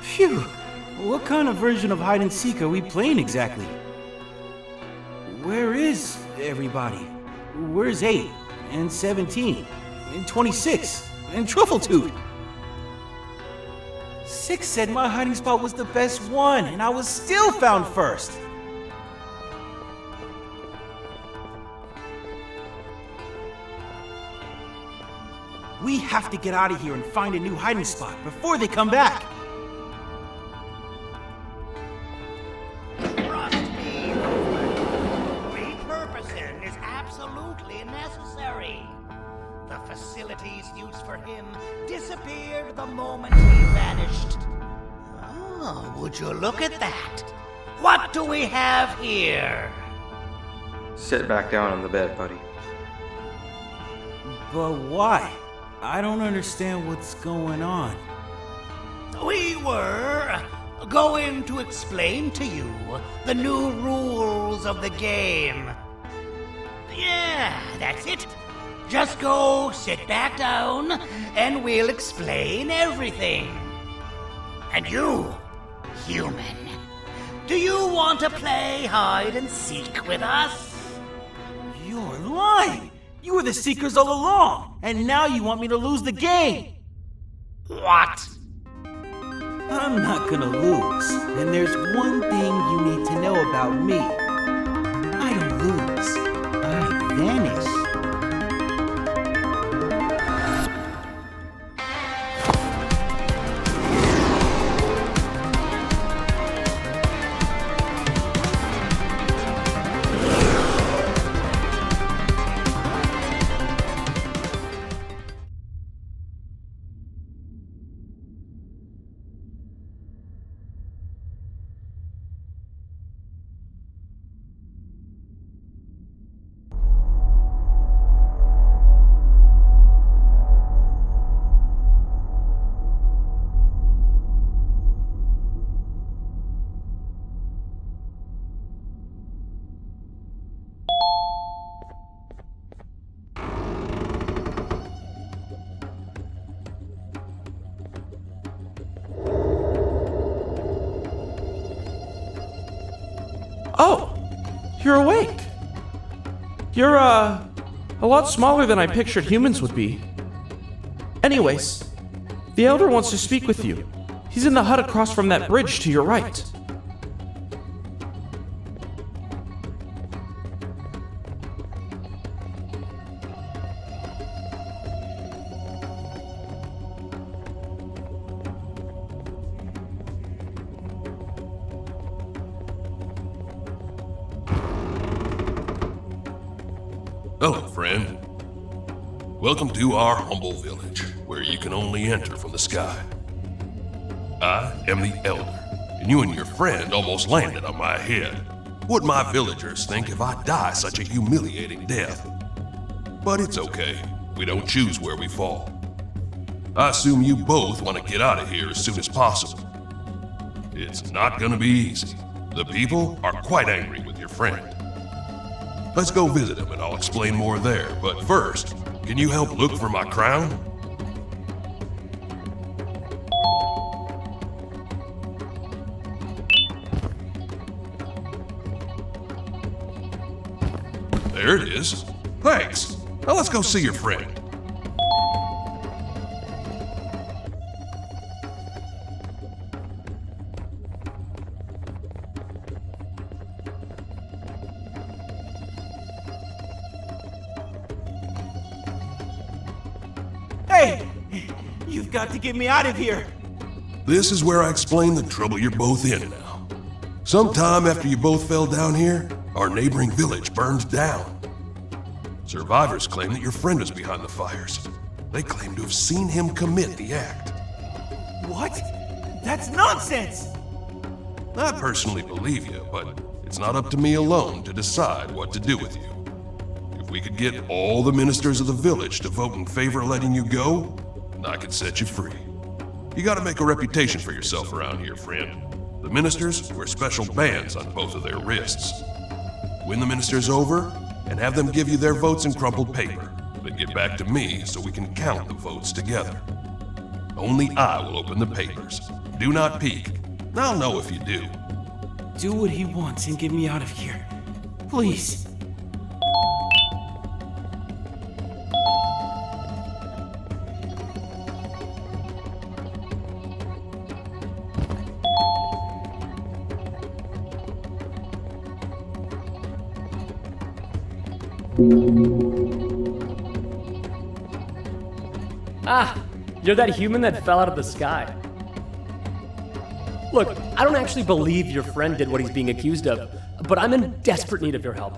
Phew! What kind of version of hide-and-seek are we playing exactly? Where is everybody? Where's 8, and 17, and 26, and Truffletooth? 6 said my hiding spot was the best one, and I was still found first! We have to get out of here and find a new hiding spot before they come back! The facilities used for him disappeared the moment he vanished. Oh, would you look at that? What do we have here? Sit back down on the bed, buddy. But why? I don't understand what's going on. We were going to explain to you the new rules of the game. Yeah, that's it. Just go sit back down, and we'll explain everything. And you, human, do you want to play hide and seek with us? You're lying! You were the Seekers all along, and now you want me to lose the game! What? I'm not gonna lose, and there's one thing you need to know about me. I don't lose, I vanish. Oh, you're awake. You're, a lot smaller than I pictured humans would be. Anyways, the Elder wants to speak with you. He's in the hut across from that bridge to your right. Hello, friend. Welcome to our humble village, where you can only enter from the sky. I am the Elder, and you and your friend almost landed on my head. What my villagers think if I die such a humiliating death? But it's okay. We don't choose where we fall. I assume you both want to get out of here as soon as possible. It's not gonna be easy. The people are quite angry with your friend. Let's go visit him and I'll explain more there. But first, can you help look for my crown? There it is. Thanks. Now let's go see your friend. Hey! You've got to get me out of here! This is where I explain the trouble you're both in now. Sometime after you both fell down here, our neighboring village burned down. Survivors claim that your friend is behind the fires. They claim to have seen him commit the act. What? That's nonsense! I personally believe you, but it's not up to me alone to decide what to do with you. If we could get all the ministers of the village to vote in favor of letting you go, I could set you free. You gotta make a reputation for yourself around here, friend. The ministers wear special bands on both of their wrists. Win the ministers over, and have them give you their votes in crumpled paper. Then get back to me so we can count the votes together. Only I will open the papers. Do not peek. I'll know if you do. Do what he wants and get me out of here. Please. Ah, you're that human that fell out of the sky. Look, I don't actually believe your friend did what he's being accused of, but I'm in desperate need of your help.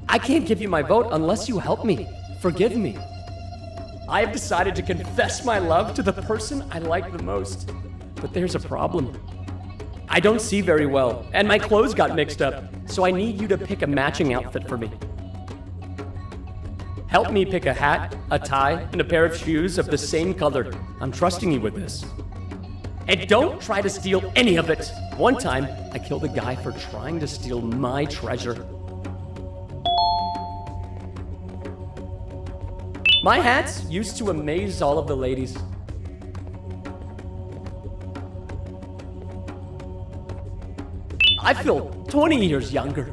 I can't give you my vote unless you help me. Forgive me. I have decided to confess my love to the person I like the most. But there's a problem. I don't see very well, and my clothes got mixed up, so I need you to pick a matching outfit for me. Help me pick a hat, a tie, and a pair of shoes of the same color. I'm trusting you with this. And don't try to steal any of it. One time, I killed a guy for trying to steal my treasure. My hats used to amaze all of the ladies. I feel 20 years younger.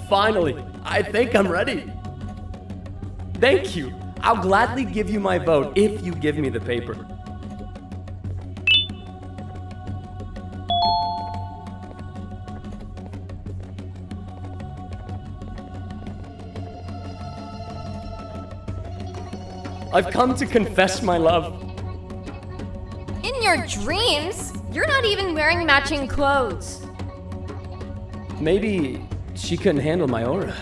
Finally, I think I'm ready. Thank you. I'll gladly give you my vote if you give me the paper. I've come to confess my love. In your dreams, you're not even wearing matching clothes. Maybe she couldn't handle my aura.